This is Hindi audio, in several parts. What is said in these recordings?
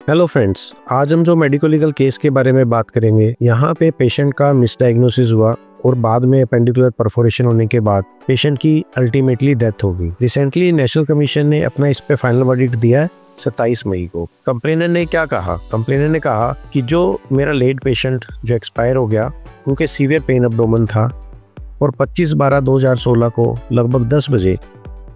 हेलो फ्रेंड्स, आज हम जो मेडिको लीगल केस के बारे में बात करेंगे। यहाँ पे पेशेंट का मिसडायग्नोसिस हुआ और बाद में अपेंडिकुलर परफोरेशन होने के बाद पेशेंट की अल्टीमेटली डेथ हो गई। रिसेंटली नेशनल कमीशन ने अपना इस पे फाइनल वर्डिक्ट दिया है 27 मई को। कंप्लेनर ने क्या कहा? कंप्लेनर ने कहा कि जो मेरा लेट पेशेंट जो एक्सपायर हो गया, उनके सीवियर पेन एब्डोमेन था और 25/12/2016 को लगभग 10 बजे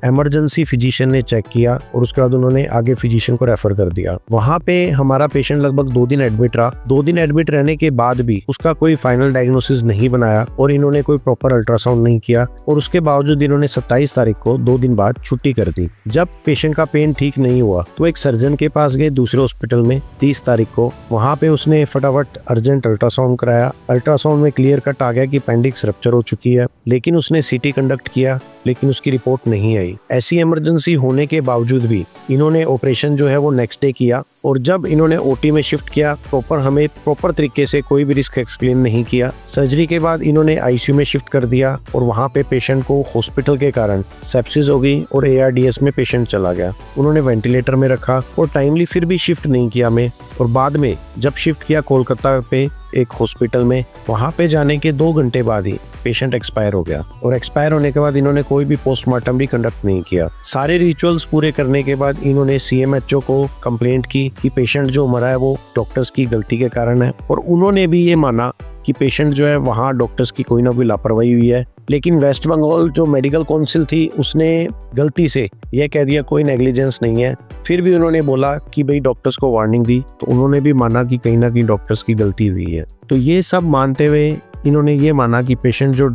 इमरजेंसी फिजिशियन ने चेक किया और उसके बाद उन्होंने आगे फिजिशियन को रेफर कर दिया। वहाँ पे हमारा पेशेंट लगभग 2 दिन एडमिट रहा। 2 दिन एडमिट रहने के बाद भी उसका कोई फाइनल डायग्नोसिस नहीं बनाया और इन्होंने कोई प्रॉपर अल्ट्रासाउंड नहीं किया और उसके बावजूद इन्होंने 27 तारीख को 2 दिन बाद छुट्टी कर दी। जब पेशेंट का पेन ठीक नहीं हुआ तो एक सर्जन के पास गए दूसरे हॉस्पिटल में 30 तारीख को। वहाँ पे उसने फटाफट अर्जेंट अल्ट्रासाउंड कराया। अल्ट्रासाउंड में क्लियर कट आ गया कि अपेंडिक्स रप्चर हो चुकी है, लेकिन उसने सीटी कंडक्ट किया लेकिन उसकी रिपोर्ट नहीं आई। ऐसी इमरजेंसी होने के बावजूद भी इन्होंने ऑपरेशन जो है वो नेक्स्ट डे किया और जब इन्होंने ओटी में शिफ्ट किया हमें प्रॉपर तरीके से कोई भी रिस्क एक्सप्लेन नहीं किया। सर्जरी के बाद इन्होंने आईसीयू में शिफ्ट कर दिया और वहाँ पे पेशेंट को हॉस्पिटल के कारण सेप्सिस हो गई और एआरडीएस में पेशेंट चला गया। उन्होंने वेंटिलेटर में रखा और टाइमली फिर भी शिफ्ट नहीं किया हमें। और बाद में जब शिफ्ट किया कोलकाता पे एक हॉस्पिटल में, वहाँ पे जाने के 2 घंटे बाद ही पेशेंट एक्सपायर हो गया और एक्सपायर होने के बाद इन्होंने कोई भी पोस्टमार्टम भी कंडक्ट नहीं किया। सारे रिचुअल्स पूरे करने के बाद इन्होंने सीएमएचओ को कंप्लेंट की कि पेशेंट जो मरा है वो डॉक्टर्स की गलती के कारण है और उन्होंने भी ये माना कि पेशेंट जो है वहाँ डॉक्टर्स की कोई ना कोई लापरवाही हुई है। लेकिन वेस्ट बंगाल जो मेडिकल काउंसिल थी उसने गलती से यह कह दिया कोई नेग्लिजेंस नहीं है। फिर भी उन्होंने बोला कि भाई डॉक्टर्स को वार्निंग दी तो उन्होंने भी माना कि कहीं ना कहीं डॉक्टर्स की गलती हुई है। तो ये सब मानते हुए इन्होंने ये माना कि पेशेंट जो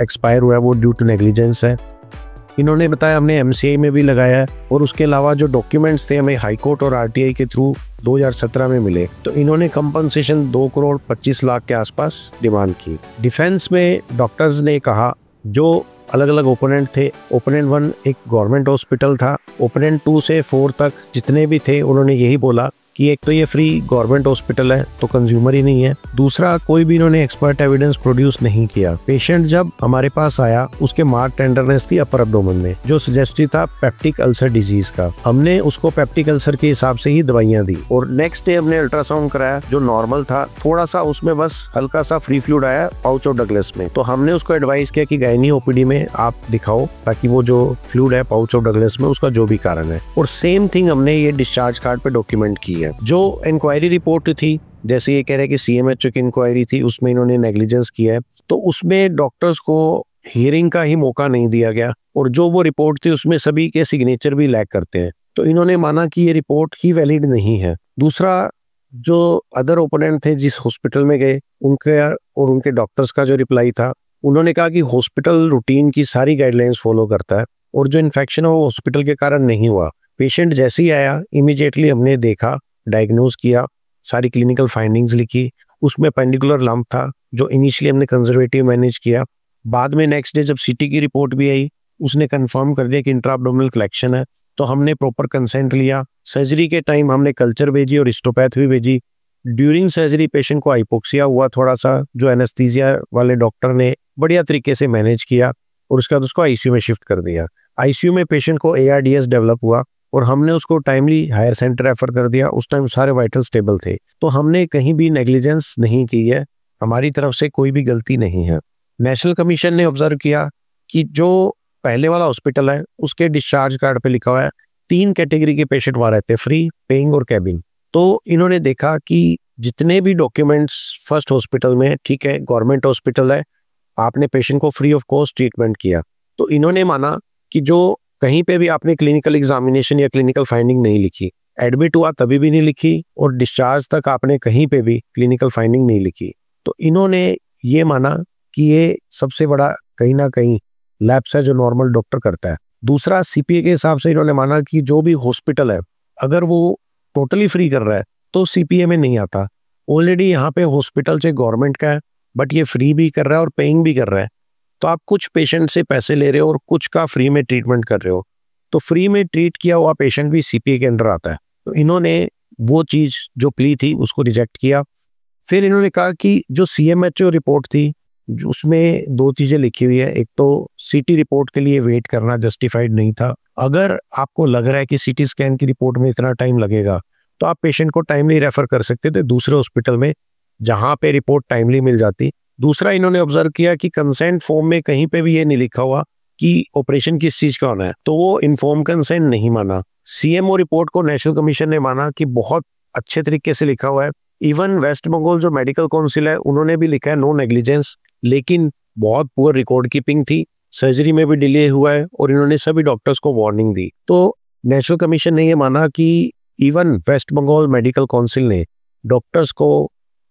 एक्सपायर हुआ है वो ड्यू टू नेग्लिजेंस है। इन्होंने बताया हमने एमसीआई में भी लगाया है और उसके अलावा जो डॉक्यूमेंट्स थे हमें हाई कोर्ट और आरटीआई के थ्रू 2017 में मिले। तो इन्होंने कंपनसेशन 2 करोड़ 25 लाख के आसपास डिमांड की। डिफेंस में डॉक्टर्स ने कहा जो अलग अलग ओपोनेंट थे, ओपोनेंट 1 एक गवर्नमेंट हॉस्पिटल था, ओपोनेंट 2 से 4 तक जितने भी थे उन्होंने यही बोला कि एक तो ये फ्री गवर्नमेंट हॉस्पिटल है तो कंज्यूमर ही नहीं है, दूसरा कोई भी इन्होंने एक्सपर्ट एविडेंस प्रोड्यूस नहीं किया। पेशेंट जब हमारे पास आया उसके मार्क टेंडरनेस थी अपर एब्डोमेन में जो सजेस्टिव था पेप्टिक अल्सर डिजीज का। हमने उसको पेप्टिक अल्सर के हिसाब से ही दवाइयां दी और नेक्स्ट डे हमने अल्ट्रासाउंड कराया जो नॉर्मल था, थोड़ा सा उसमें बस हल्का सा फ्री फ्लूइड आया पाउच ऑफ डगलस में। तो हमने उसको एडवाइस किया कि गायनी ओपीडी में आप दिखाओ ताकि वो जो फ्लूइड है पाउच ऑफ डगलस में उसका जो भी कारण है। और सेम थिंग हमने ये डिस्चार्ज कार्ड पे डॉक्यूमेंट की है। जो इंक्वायरी रिपोर्ट थी, जैसे ये कह रहे हैं कि सीएमएचओ की इंक्वायरी थी उसमें इन्होंने नेग्लिजेंस किया है, तो उसमें डॉक्टर्स को हियरिंग का ही मौका नहीं दिया गया और जो वो रिपोर्ट थी उसमें सभी के सिग्नेचर भी लैग करते हैं। तो इन्होंने माना कि ये रिपोर्ट ही वैलिड नहीं है। दूसरा, जो अदर ओपोनेंट थे जिस हॉस्पिटल में गए उनके और उनके डॉक्टर्स का जो रिप्लाई था, उन्होंने कहा कि हॉस्पिटल रूटीन की सारी गाइडलाइंस फॉलो करता है और जो इन्फेक्शन है वो हॉस्पिटल के कारण नहीं हुआ। पेशेंट जैसे ही आया इमीडिएटली हमने देखा, डायग्नोज किया, सारी क्लिनिकल फाइंडिंग्स लिखी, उसमें अपेंडिकुलर लंप था जो इनिशियली हमने कंजर्वेटिव मैनेज किया। बाद में नेक्स्ट डे जब सीटी की रिपोर्ट भी आई उसने कंफर्म कर दिया कि इंट्रा एब्डोमिनल कलेक्शन है, तो हमने प्रॉपर कंसेंट लिया। सर्जरी के टाइम हमने कल्चर भेजी और हिस्टोपैथ भी भेजी। ड्यूरिंग सर्जरी पेशेंट को हाइपोक्सिया हुआ थोड़ा सा, जो एनेस्थीसिया वाले डॉक्टर ने बढ़िया तरीके से मैनेज किया और उसके बाद उसको आईसीयू में शिफ्ट कर दिया। आईसीयू में पेशेंट को एआरडीएस डेवलप हुआ और हमने उसको टाइमली हायर सेंटर रेफर कर दिया। उस टाइम सारे वाइटल स्टेबल थे, तो हमने कहीं भी नेग्लिजेंस नहीं की है, हमारी तरफ से कोई भी गलती नहीं है। नेशनल कमीशन ने ऑब्जर्व किया कि जो पहले वाला हॉस्पिटल है उसके डिस्चार्ज कार्ड पे लिखा हुआ है 3 कैटेगरी के पेशेंट वहाँ रहते हैं, फ्री, पेइंग और कैबिन। तो इन्होंने देखा कि जितने भी डॉक्यूमेंट्स फर्स्ट हॉस्पिटल में, ठीक है गवर्नमेंट हॉस्पिटल है, आपने पेशेंट को फ्री ऑफ कॉस्ट ट्रीटमेंट किया, तो इन्होंने माना कि जो कहीं पे भी आपने क्लिनिकल एग्जामिनेशन या क्लिनिकल फाइंडिंग नहीं लिखी, एडमिट हुआ तभी भी नहीं लिखी और डिस्चार्ज तक आपने कहीं पे भी क्लिनिकल फाइंडिंग नहीं लिखी, तो इन्होंने ये माना कि ये सबसे बड़ा कहीं ना कहीं लैप्स है जो नॉर्मल डॉक्टर करता है। दूसरा, सीपीए के हिसाब से इन्होंने माना कि जो भी हॉस्पिटल है अगर वो टोटली फ्री कर रहा है तो सीपीए में नहीं आता। ऑलरेडी यहाँ पे हॉस्पिटल से गवर्नमेंट का है बट ये फ्री भी कर रहा है और पेइंग भी कर रहा है, तो आप कुछ पेशेंट से पैसे ले रहे हो और कुछ का फ्री में ट्रीटमेंट कर रहे हो, तो फ्री में ट्रीट किया हुआ पेशेंट भी सीपीए के अंडर आता है। तो इन्होंने वो चीज़ जो प्ली थी उसको रिजेक्ट किया। फिर इन्होंने कहा कि जो सीएमएचओ रिपोर्ट थी उसमें 2 चीज़ें लिखी हुई है, एक तो सीटी रिपोर्ट के लिए वेट करना जस्टिफाइड नहीं था। अगर आपको लग रहा है कि सीटी स्कैन की रिपोर्ट में इतना टाइम लगेगा तो आप पेशेंट को टाइमली रेफर कर सकते थे दूसरे हॉस्पिटल में जहाँ पे रिपोर्ट टाइमली मिल जाती। दूसरा, इन्होंने ऑब्जर्व किया कि कंसेंट फॉर्म में कहीं पे भी ये नहीं लिखा हुआ कि ऑपरेशन किस चीज का होना है, तो वो इन्फॉर्म कंसेंट नहीं माना। सीएमओ रिपोर्ट को नेशनल कमीशन ने माना कि बहुत अच्छे तरीके से लिखा हुआ है। इवन वेस्ट बंगाल जो मेडिकल काउंसिल है उन्होंने भी लिखा है नो नेग्लिजेंस, लेकिन बहुत पुअर रिकॉर्ड कीपिंग थी, सर्जरी में भी डिले हुआ है और इन्होंने सभी डॉक्टर्स को वार्निंग दी। तो नेशनल कमीशन ने ये माना कि even West Bengal medical council ने डॉक्टर्स को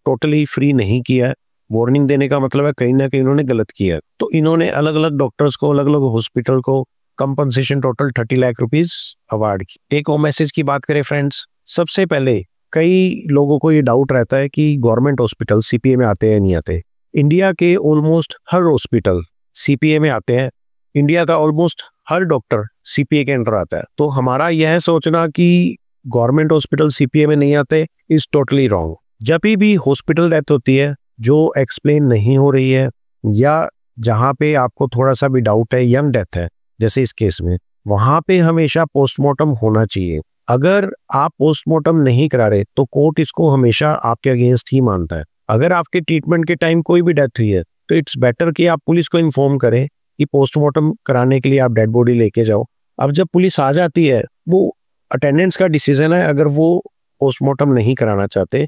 टोटली फ्री नहीं किया है। वार्निंग देने का मतलब है कहीं ना कहीं इन्होंने गलत किया है। तो इन्होंने अलग अलग डॉक्टर्स को, अलग अलग हॉस्पिटल को compensation total 30 lakh rupees award की। टेक होम मैसेज की बात करें फ्रेंड्स, सबसे पहले कई लोगों को ये डाउट रहता है कि गवर्नमेंट हॉस्पिटल सीपीए में आते हैं नहीं आते। इंडिया के ऑलमोस्ट हर हॉस्पिटल सीपीए में आते हैं। इंडिया का ऑलमोस्ट हर डॉक्टर सीपीए के अंडर आता है। तो हमारा यह सोचना कि गवर्नमेंट हॉस्पिटल सीपीए में नहीं आते इज टोटली रॉन्ग। जब भी हॉस्पिटल डेथ होती है जो एक्सप्लेन नहीं हो रही है या जहाँ पे आपको थोड़ा सा भी डाउट है, यंग डेथ है जैसे इस केस में, वहां पे हमेशा पोस्टमार्टम होना चाहिए। अगर आप पोस्टमार्टम नहीं करा रहे तो कोर्ट इसको हमेशा आपके अगेंस्ट ही मानता है। अगर आपके ट्रीटमेंट के टाइम कोई भी डेथ हुई है तो इट्स बेटर कि आप पुलिस को इन्फॉर्म करें कि पोस्टमार्टम कराने के लिए आप डेड बॉडी लेके जाओ। अब जब पुलिस आ जाती है, वो अटेंडेंस का डिसीजन है, अगर वो पोस्टमार्टम नहीं कराना चाहते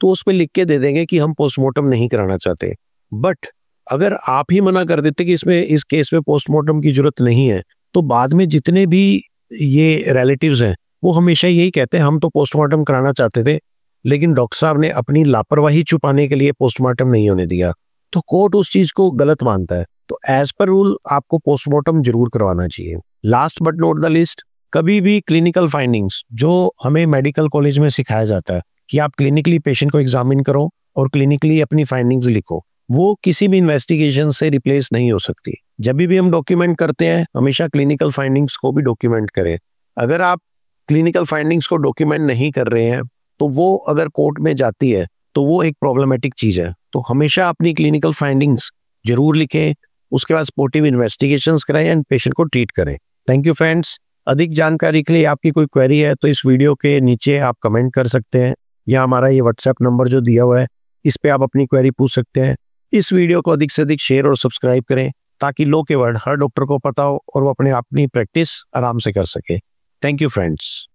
तो उस पर लिख के दे देंगे कि हम पोस्टमार्टम नहीं कराना चाहते। बट अगर आप ही मना कर देते कि इस केस में पोस्टमार्टम की जरूरत नहीं है, तो बाद में जितने भी ये रिलेटिव्स हैं वो हमेशा यही कहते हैं हम तो पोस्टमार्टम कराना चाहते थे, लेकिन डॉक्टर साहब ने अपनी लापरवाही छुपाने के लिए पोस्टमार्टम नहीं होने दिया। तो कोर्ट उस चीज को गलत मानता है। तो एज पर रूल आपको पोस्टमार्टम जरूर करवाना चाहिए। Last but not the list, कभी भी क्लिनिकल फाइंडिंग्स जो हमें मेडिकल कॉलेज में सिखाया जाता है कि आप क्लिनिकली पेशेंट को एग्जामिन करो और क्लिनिकली अपनी फाइंडिंग्स लिखो, वो किसी भी इन्वेस्टिगेशन से रिप्लेस नहीं हो सकती। जब भी हम डॉक्यूमेंट करते हैं हमेशा क्लिनिकल फाइंडिंग्स को भी डॉक्यूमेंट करें। अगर आप क्लिनिकल फाइंडिंग्स को डॉक्यूमेंट नहीं कर रहे हैं तो वो अगर कोर्ट में जाती है तो वो एक प्रॉब्लमेटिक चीज है। तो हमेशा अपनी क्लिनिकल फाइंडिंग्स जरूर लिखें, उसके बाद स्पोर्टिव इन्वेस्टिगेशंस कराएं एंड पेशेंट को ट्रीट करें। Thank you friends. अधिक जानकारी के लिए आपकी कोई क्वेरी है तो इस वीडियो के नीचे आप कमेंट कर सकते हैं या हमारा ये व्हाट्सएप नंबर जो दिया हुआ है इस पे आप अपनी क्वेरी पूछ सकते हैं। इस वीडियो को अधिक से अधिक शेयर और सब्सक्राइब करें ताकि लो के वर्ड हर डॉक्टर को पता हो और वो अपनी प्रैक्टिस आराम से कर सके। Thank you friends.